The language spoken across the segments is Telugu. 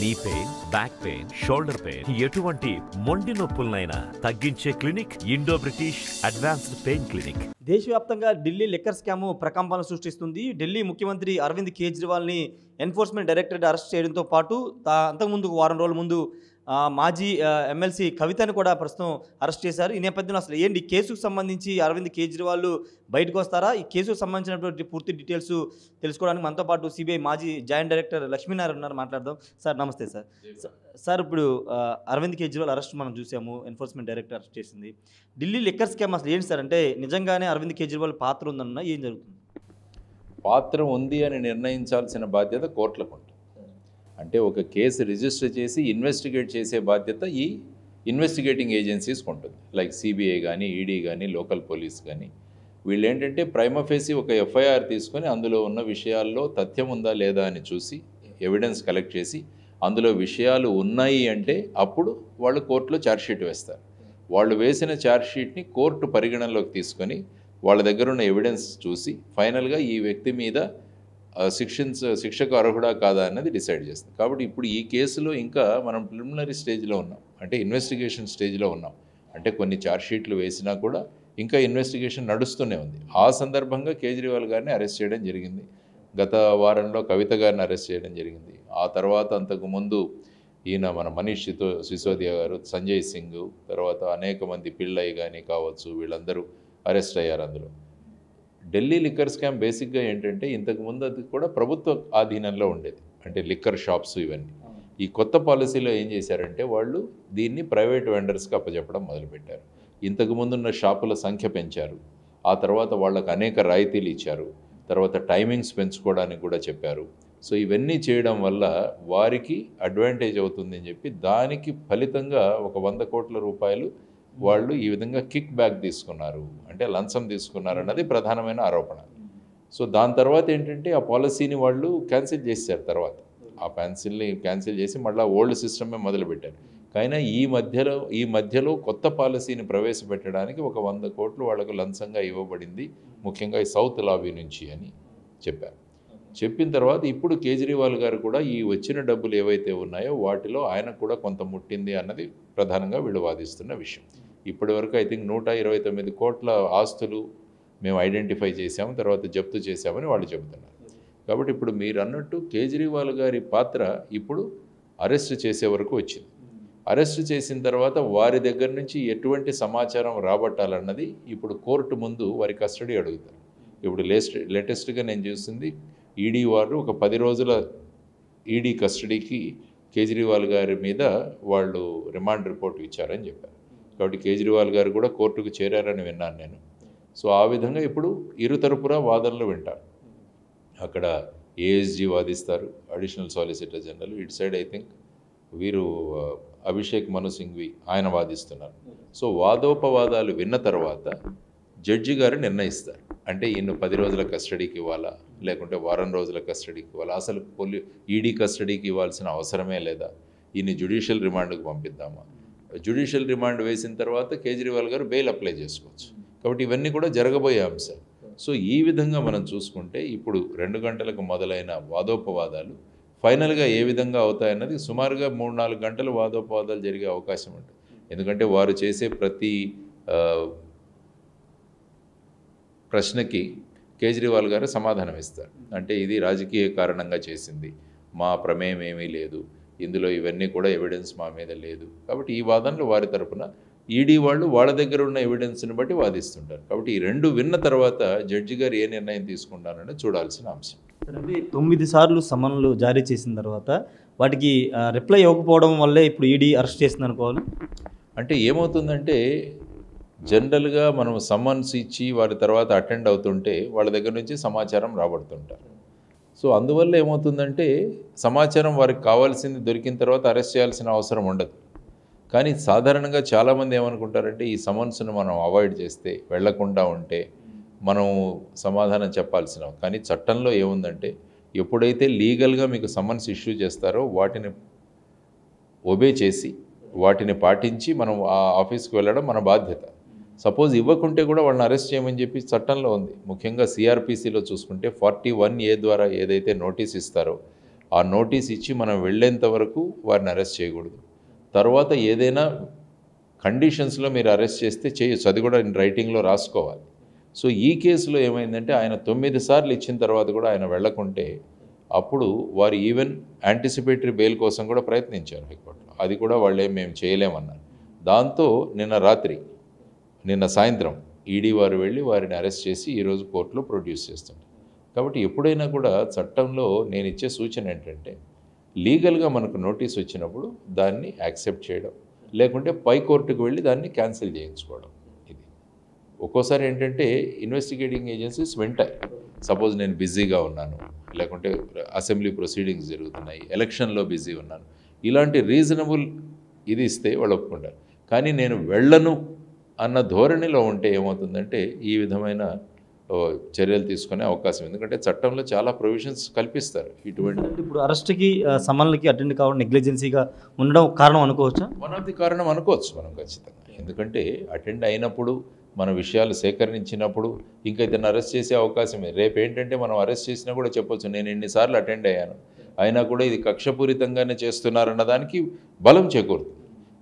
Knee pain, back pain, shoulder pain, ఎటువంటి మొండి నొప్పులనైనా తగ్గించే clinic Indo British advanced pain clinic. దేశవ్యాప్తంగా ఢిల్లీ లిక్కర్ స్కామ్ ప్రకంపనలు సృష్టిస్తుంది. ఢిల్లీ ముఖ్యమంత్రి అరవింద్ కేజ్రీవాల్ని ఎన్ఫోర్స్మెంట్ డైరెక్టరేట్ అరెస్ట్ చేయడంతో పాటు అంతకుముందు వారం రోజుల ముందు మాజీ ఎమ్మెల్సీ కవితను కూడా ప్రస్తుతం అరెస్ట్ చేశారు. ఈ నేపథ్యంలో అసలు ఏంటి కేసుకు సంబంధించి అరవింద్ కేజ్రీవాల్ బయటకు వస్తారా? ఈ కేసుకు సంబంధించినటువంటి పూర్తి డీటెయిల్స్ తెలుసుకోవడానికి మనతో పాటు సిబిఐ మాజీ జాయింట్ డైరెక్టర్ లక్ష్మీనారాయణ ఉన్నారు. మాట్లాడదాం. సార్ నమస్తే సార్. సార్ ఇప్పుడు అరవింద్ కేజ్రీవాల్ అరెస్ట్ మనం చూసాము, ఎన్ఫోర్స్మెంట్ డైరెక్టర్ అరెస్ట్ చేసింది. ఢిల్లీ లిక్కర్ స్కామ్ అసలు ఏంటి సార్? అంటే నిజంగానే అరవింద్ కేజ్రీవాల్ పాత్ర ఉందన్నా ఏం జరుగుతుంది? పాత్ర ఉంది అని నిర్ణయించాల్సిన బాధ్యత కోర్టులకు ఉంటుంది. అంటే ఒక కేసు రిజిస్టర్ చేసి ఇన్వెస్టిగేట్ చేసే బాధ్యత ఈ ఇన్వెస్టిగేటింగ్ ఏజెన్సీస్కి ఉంటుంది. లైక్ సిబిఐ కానీ, ఈడీ కానీ, లోకల్ పోలీస్ కానీ. వీళ్ళు ఏంటంటే ప్రైమా ఫేసి ఒక ఎఫ్ఐఆర్ తీసుకొని అందులో ఉన్న విషయాల్లో తథ్యం ఉందా లేదా అని చూసి ఎవిడెన్స్ కలెక్ట్ చేసి అందులో విషయాలు ఉన్నాయి అంటే అప్పుడు వాళ్ళు కోర్టులో ఛార్జ్షీట్ వేస్తారు. వాళ్ళు వేసిన ఛార్జ్షీట్ని కోర్టు పరిగణనలోకి తీసుకొని వాళ్ళ దగ్గర ఉన్న ఎవిడెన్స్ చూసి ఫైనల్గా ఈ వ్యక్తి మీద శిక్షకు అర్హుడా కాదా అన్నది డిసైడ్ చేస్తుంది. కాబట్టి ఇప్పుడు ఈ కేసులో ఇంకా మనం ప్రిలిమినరీ స్టేజ్లో ఉన్నాం, అంటే ఇన్వెస్టిగేషన్ స్టేజ్లో ఉన్నాం. అంటే కొన్ని ఛార్జ్షీట్లు వేసినా కూడా ఇంకా ఇన్వెస్టిగేషన్ నడుస్తూనే ఉంది. ఆ సందర్భంగా కేజ్రీవాల్ గారిని అరెస్ట్ చేయడం జరిగింది. గత వారంలో కవిత గారిని అరెస్ట్ చేయడం జరిగింది. ఆ తర్వాత అంతకుముందు ఈయన మన మనీష్ సిసోదియా గారు, సంజయ్ సింగ్, తర్వాత అనేక మంది పిళ్ళై కానీ కావచ్చు, వీళ్ళందరూ అరెస్ట్ అయ్యారు. అందులో ఢిల్లీ లిక్కర్ స్కామ్ బేసిక్గా ఏంటంటే ఇంతకుముందు అది కూడా ప్రభుత్వ ఆధీనంలో ఉండేది, అంటే లిక్కర్ షాప్స్ ఇవన్నీ. ఈ కొత్త పాలసీలో ఏం చేశారంటే వాళ్ళు దీన్ని ప్రైవేట్ వెండర్స్కి అప్పచెప్పడం మొదలుపెట్టారు. ఇంతకుముందున్న షాపుల సంఖ్య పెంచారు. ఆ తర్వాత వాళ్ళకు అనేక రాయితీలు ఇచ్చారు. తర్వాత టైమింగ్స్ పెంచుకోవడానికి కూడా చెప్పారు. సో ఇవన్నీ చేయడం వల్ల వారికి అడ్వాంటేజ్ అవుతుందని చెప్పి దానికి ఫలితంగా ఒక 100 కోట్ల రూపాయలు వాళ్ళు ఈ విధంగా కిక్ బ్యాక్ తీసుకున్నారు, అంటే లంచం తీసుకున్నారు అన్నది ప్రధానమైన ఆరోపణ. సో దాని తర్వాత ఏంటంటే ఆ పాలసీని వాళ్ళు క్యాన్సిల్ చేశారు. తర్వాత ఆ పాలసీని క్యాన్సిల్ చేసి మళ్ళీ ఓల్డ్ సిస్టమే మొదలుపెట్టారు. కానీ ఈ మధ్యలో కొత్త పాలసీని ప్రవేశపెట్టడానికి ఒక 100 కోట్లు వాళ్ళకు లంచంగా ఇవ్వబడింది, ముఖ్యంగా ఈ సౌత్ లాబీ నుంచి అని చెప్పారు. చెప్పిన తర్వాత ఇప్పుడు కేజ్రీవాల్ గారు కూడా ఈ వచ్చిన డబ్బులు ఏవైతే ఉన్నాయో వాటిలో ఆయనకు కూడా కొంత ముట్టింది అన్నది ప్రధానంగా వీళ్ళు వాదిస్తున్న విషయం. ఇప్పటి వరకు ఐ థింక్ 129 కోట్ల ఆస్తులు మేము ఐడెంటిఫై చేశాము, తర్వాత జప్తు చేశామని వాళ్ళు చెబుతున్నారు. కాబట్టి ఇప్పుడు మీరు అన్నట్టు కేజ్రీవాల్ గారి పాత్ర ఇప్పుడు అరెస్ట్ చేసే వరకు వచ్చింది. అరెస్ట్ చేసిన తర్వాత వారి దగ్గర నుంచి ఎటువంటి సమాచారం రాబట్టాలన్నది ఇప్పుడు కోర్టు ముందు వారి కస్టడీ అడుగుతారు. ఇప్పుడు లేటెస్ట్గా నేను చూసింది ఈడీ వారు ఒక 10 రోజుల ఈడీ కస్టడీకి కేజ్రీవాల్ గారి మీద వాళ్ళు రిమాండ్ రిపోర్ట్ ఇచ్చారని చెప్పారు. కాబట్టి కేజ్రీవాల్ గారు కూడా కోర్టుకు చేరారని విన్నాను నేను. సో ఆ విధంగా ఇప్పుడు ఇరు తరపున వాదనలు వింటారు. అక్కడ ఏఎస్జీ వాదిస్తారు, అడిషనల్ సాలిసిటర్ జనరల్. ఇటు సైడ్ ఐ థింక్ వీరు అభిషేక్ మను సింఘ్వి ఆయన వాదిస్తున్నారు. సో వాదోపవాదాలు విన్న తర్వాత జడ్జి గారు నిర్ణయిస్తారు. అంటే ఈయన 10 రోజుల కస్టడీకి ఇవ్వాలా, లేకుంటే వారం రోజుల కస్టడీకి ఇవ్వాలా, అసలు ఈడీ కస్టడీకి ఇవ్వాల్సిన అవసరమే లేదా, ఈయన జ్యుడిషియల్ రిమాండ్కి పంపిద్దామా, జ్యుడిషియల్ రిమాండ్ వేసిన తర్వాత కేజ్రీవాల్ గారు బెయిల్ అప్లై చేసుకోవచ్చు. కాబట్టి ఇవన్నీ కూడా జరగబోయే అంశాలు. సో ఈ విధంగా మనం చూసుకుంటే ఇప్పుడు 2 గంటలకు మొదలైన వాదోపవాదాలు ఫైనల్గా ఏ విధంగా అవుతాయన్నది సుమారుగా 3-4 గంటలు వాదోపవాదాలు జరిగే అవకాశం ఉంటుంది. ఎందుకంటే వారు చేసే ప్రతి ప్రశ్నకి కేజ్రీవాల్ గారు సమాధానం ఇస్తారు. అంటే ఇది రాజకీయ కారణంగా చేసింది, మా ప్రమేయం ఏమీ లేదు, ఇందులో ఇవన్నీ కూడా ఎవిడెన్స్ మా మీద లేదు. కాబట్టి ఈ వాదనలు వారి తరపున, ఈడీ వాళ్ళు వాళ్ళ దగ్గర ఉన్న ఎవిడెన్స్ని బట్టి వాదిస్తుంటారు. కాబట్టి ఈ 2 విన్న తర్వాత జడ్జి గారు ఏ నిర్ణయం తీసుకుంటారని చూడాల్సిన అంశం. 9 సార్లు సమన్లు జారీ చేసిన తర్వాత వాటికి రిప్లై ఇవ్వకపోవడం వల్లే ఇప్పుడు ఈడీ అరెస్ట్ చేసింది అనుకోవాలి. అంటే ఏమవుతుందంటే జనరల్గా మనం సమ్మన్స్ ఇచ్చి వారి తర్వాత అటెండ్ అవుతుంటే వాళ్ళ దగ్గర నుంచి సమాచారం రాబడుతుంటారు. సో అందువల్ల ఏమవుతుందంటే సమాచారం వారికి కావాల్సింది దొరికిన తర్వాత అరెస్ట్ చేయాల్సిన అవసరం ఉండదు. కానీ సాధారణంగా చాలామంది ఏమనుకుంటారంటే ఈ సమన్స్ను మనం అవాయిడ్ చేస్తే, వెళ్లకుండా ఉంటే మనం సమాధానం చెప్పాల్సిన. కానీ చట్టంలో ఏముందంటే ఎప్పుడైతే లీగల్గా మీకు సమన్స్ ఇష్యూ చేస్తారో వాటిని ఒబే చేసి వాటిని పాటించి మనం ఆ ఆఫీస్కి వెళ్ళడం మన బాధ్యత. సపోజ్ ఇవ్వకుంటే కూడా వాళ్ళని అరెస్ట్ చేయమని చెప్పి చట్టంలో ఉంది. ముఖ్యంగా సిఆర్పిసిలో చూసుకుంటే 41A ద్వారా ఏదైతే నోటీస్ ఇస్తారో ఆ నోటీస్ ఇచ్చి మనం వెళ్ళేంత వరకు వారిని అరెస్ట్ చేయకూడదు. తర్వాత ఏదైనా కండిషన్స్లో మీరు అరెస్ట్ చేస్తే చేయొచ్చు, అది కూడా రైటింగ్లో రాసుకోవాలి. సో ఈ కేసులో ఏమైందంటే ఆయన 9 సార్లు ఇచ్చిన తర్వాత కూడా ఆయన వెళ్లకుంటే అప్పుడు వారు ఈవెన్ యాంటిసిపేటరీ బెయిల్ కోసం కూడా ప్రయత్నించారు హైకోర్టులో. అది కూడా వాళ్ళే మేము చేయలేమన్నారు. దాంతో నిన్న సాయంత్రం ఈడీ వారు వెళ్ళి వారిని అరెస్ట్ చేసి ఈరోజు కోర్టులో ప్రొడ్యూస్ చేస్తుంటారు. కాబట్టి ఎప్పుడైనా కూడా చట్టంలో నేను ఇచ్చే సూచన ఏంటంటే లీగల్గా మనకు నోటీస్ వచ్చినప్పుడు దాన్ని యాక్సెప్ట్ చేయడం, లేకుంటే పై కోర్టుకు వెళ్ళి దాన్ని క్యాన్సిల్ చేయించుకోవడం. ఇది ఒక్కోసారి ఏంటంటే ఇన్వెస్టిగేటింగ్ ఏజెన్సీస్ వింటాయి. సపోజ్ నేను బిజీగా ఉన్నాను, లేకుంటే అసెంబ్లీ ప్రొసీడింగ్స్ జరుగుతున్నాయి, ఎలక్షన్లో బిజీ ఉన్నాను, ఇలాంటి రీజనబుల్ ఇది ఇస్తే వాళ్ళు ఒప్పుకుంటారు. కానీ నేను వెళ్ళను అన్న ధోరణిలో ఉంటే ఏమవుతుందంటే ఈ విధమైన చర్యలు తీసుకునే అవకాశం, ఎందుకంటే చట్టంలో చాలా ప్రొవిజన్స్ కల్పిస్తారు ఇటువంటి. ఇప్పుడు అరెస్ట్కి సమన్లకి అటెండ్ కావడం నెగ్లిజెన్సీగా ఉండడం కారణం అనుకోవచ్చా? వన్ ఆఫ్ ది కారణం అనుకోవచ్చు మనం ఖచ్చితంగా. ఎందుకంటే అటెండ్ అయినప్పుడు మన విషయాలు సేకరించినప్పుడు ఇంకా ఇతను అరెస్ట్ చేసే అవకాశమే. రేపు ఏంటంటే మనం అరెస్ట్ చేసినా కూడా చెప్పొచ్చు నేను ఎన్నిసార్లు అటెండ్ అయ్యాను, అయినా కూడా ఇది కక్షపూరితంగానే చేస్తున్నారన్న దానికి బలం చేకూరుతుంది.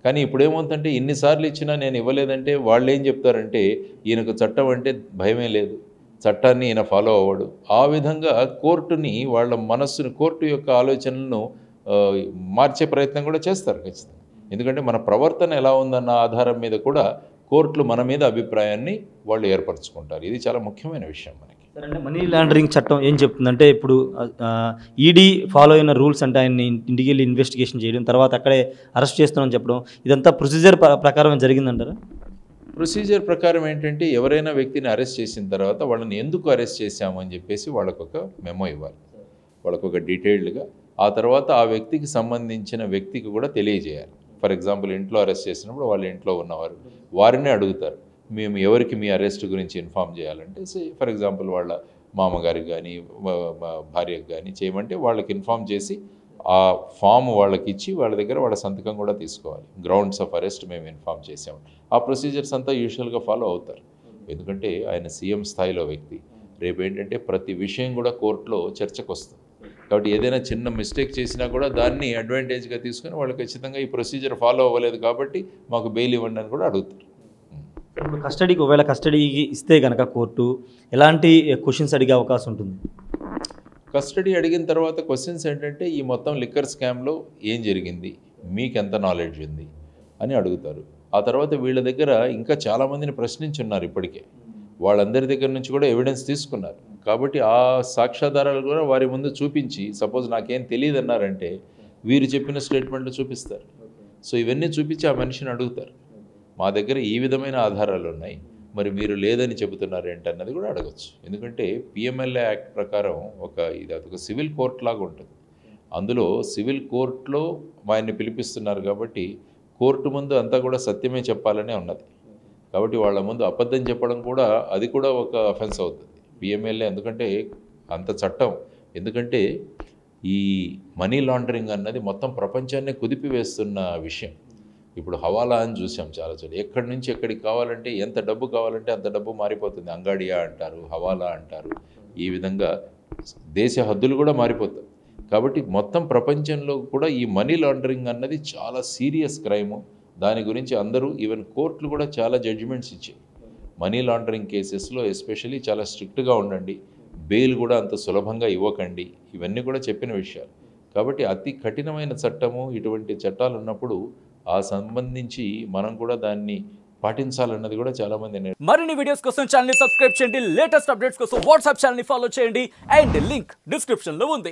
కానీ ఇప్పుడు ఏమవుతుందంటే ఇన్నిసార్లు ఇచ్చినా నేను ఇవ్వలేదంటే వాళ్ళు ఏం చెప్తారంటే ఈయనకు చట్టం అంటే భయమే లేదు, చట్టాన్ని ఈయన ఫాలో అవ్వడు. ఆ విధంగా కోర్టుని వాళ్ళ మనస్సును, కోర్టు యొక్క ఆలోచనలను మార్చే ప్రయత్నం కూడా చేస్తారు ఖచ్చితంగా. ఎందుకంటే మన ప్రవర్తన ఎలా ఉందన్న ఆధారం మీద కూడా కోర్టులు మన మీద అభిప్రాయాన్ని వాళ్ళు ఏర్పరచుకుంటారు. ఇది చాలా ముఖ్యమైన విషయం మనకి. అంటే మనీ లాండరింగ్ చట్టం ఏం చెప్తుందంటే ఇప్పుడు ఈడీ ఫాలో అయిన రూల్స్ అంటే ఆయన్ని ఇంటికి వెళ్ళి ఇన్వెస్టిగేషన్ చేయడం, తర్వాత అక్కడే అరెస్ట్ చేస్తున్నామని చెప్పడం, ఇదంతా ప్రొసీజర్ ప్రకారం జరిగిందంటారా? ప్రొసీజర్ ప్రకారం ఏంటంటే ఎవరైనా వ్యక్తిని అరెస్ట్ చేసిన తర్వాత వాళ్ళని ఎందుకు అరెస్ట్ చేశామని చెప్పేసి వాళ్ళకొక మెమో ఇవ్వాలి, వాళ్ళకొక డీటెయిల్డ్గా. ఆ తర్వాత ఆ వ్యక్తికి సంబంధించిన వ్యక్తికి కూడా తెలియజేయాలి. ఫర్ ఎగ్జాంపుల్ ఇంట్లో అరెస్ట్ చేసినప్పుడు వాళ్ళ ఇంట్లో ఉన్నవారు వారిని అడుగుతారు, మేము ఎవరికి మీ అరెస్ట్ గురించి ఇన్ఫామ్ చేయాలంటే ఫర్ ఎగ్జాంపుల్ వాళ్ళ మామగారికి కానీ భార్యకు కానీ చేయమంటే వాళ్ళకి ఇన్ఫామ్ చేసి ఆ ఫామ్ వాళ్ళకి ఇచ్చి వాళ్ళ దగ్గర వాళ్ళ సంతకం కూడా తీసుకోవాలి. గ్రౌండ్స్ ఆఫ్ అరెస్ట్ మేము ఇన్ఫామ్ చేసాము. ఆ ప్రొసీజర్స్ అంతా యూజువల్గా ఫాలో అవుతారు. ఎందుకంటే ఆయన సీఎం స్థాయిలో వ్యక్తి. రేపు ఏంటంటే ప్రతి విషయం కూడా కోర్టులో చర్చకు వస్తుంది. కాబట్టి ఏదైనా చిన్న మిస్టేక్ చేసినా కూడా దాన్ని అడ్వాంటేజ్గా తీసుకొని వాళ్ళు ఖచ్చితంగా ఈ ప్రొసీజర్ ఫాలో అవ్వలేదు కాబట్టి మాకు బెయిల్ ఇవ్వండి అని కూడా అడుగుతారు. ఇప్పుడు కస్టడీకి ఒకవేళ కస్టడీకి ఇస్తే కనుక కోర్టు ఎలాంటి క్వశ్చన్స్ అడిగే అవకాశం ఉంటుంది? కస్టడీ అడిగిన తర్వాత క్వశ్చన్స్ ఏంటంటే ఈ మొత్తం లిక్కర్ స్కామ్లో ఏం జరిగింది, మీకు ఎంత నాలెడ్జ్ ఉంది అని అడుగుతారు. ఆ తర్వాత వీళ్ళ దగ్గర ఇంకా చాలామందిని ప్రశ్నించున్నారు ఇప్పటికే, వాళ్ళందరి దగ్గర నుంచి కూడా ఎవిడెన్స్ తీసుకున్నారు. కాబట్టి ఆ సాక్ష్యాధారాలు కూడా వారి ముందు చూపించి, సపోజ్ నాకేం తెలియదు అన్నారంటే వీరు చెప్పిన స్టేట్మెంట్లు చూపిస్తారు. సో ఇవన్నీ చూపించి ఆ మనిషిని అడుగుతారు, మా దగ్గర ఈ విధమైన ఆధారాలు ఉన్నాయి, మరి మీరు లేదని చెబుతున్నారు ఏంటన్నది కూడా అడగచ్చు. ఎందుకంటే పిఎంఎల్ఏ యాక్ట్ ప్రకారం ఇది ఒక సివిల్ కోర్ట్ లాగా ఉంటుంది. అందులో సివిల్ కోర్టులో ఆయన్ని పిలిపిస్తున్నారు కాబట్టి కోర్టు ముందు అంతా కూడా సత్యమే చెప్పాలనే ఉన్నది. కాబట్టి వాళ్ళ ముందు అబద్ధం చెప్పడం కూడా అది కూడా ఒక అఫెన్స్ అవుతుంది పిఎంఎల్ఏ. ఎందుకంటే అంత చట్టం, ఎందుకంటే ఈ మనీ లాండరింగ్ అన్నది మొత్తం ప్రపంచాన్ని కుదిపివేస్తున్న విషయం. ఇప్పుడు హవాలా అని చూసాం చాలా చోట్ల, ఎక్కడి నుంచి ఎక్కడికి కావాలంటే ఎంత డబ్బు కావాలంటే అంత డబ్బు మారిపోతుంది. అంగాడియా అంటారు, హవాలా అంటారు. ఈ విధంగా దేశ హద్దులు కూడా మారిపోతాయి. కాబట్టి మొత్తం ప్రపంచంలో కూడా ఈ మనీ లాండరింగ్ అన్నది చాలా సీరియస్ క్రైము. దాని గురించి అందరూ ఈవెన్ కోర్టులు కూడా చాలా జడ్జిమెంట్స్ ఇచ్చాయి. మనీ లాండరింగ్ కేసెస్లో ఎస్పెషల్లీ చాలా స్ట్రిక్ట్గా ఉండండి, బెయిల్ కూడా అంత సులభంగా ఇవ్వకండి, ఇవన్నీ కూడా చెప్పిన విషయాలు. కాబట్టి అతి కఠినమైన చట్టము, ఇటువంటి చట్టాలు ఉన్నప్పుడు ఆ సంబంధించి మనం కూడా దాన్ని పాటించాలన్నది కూడా చాలా మంది. మరిన్ని వీడియోస్ కోసం ఛానల్ ని సబ్స్క్రైబ్ చేయండి, లేటెస్ట్ అప్డేట్స్ కోసం వాట్సాప్ ఛానల్ ని ఫాలో చేయండి, అండ్ లింక్ డిస్క్రిప్షన్ లో ఉంది.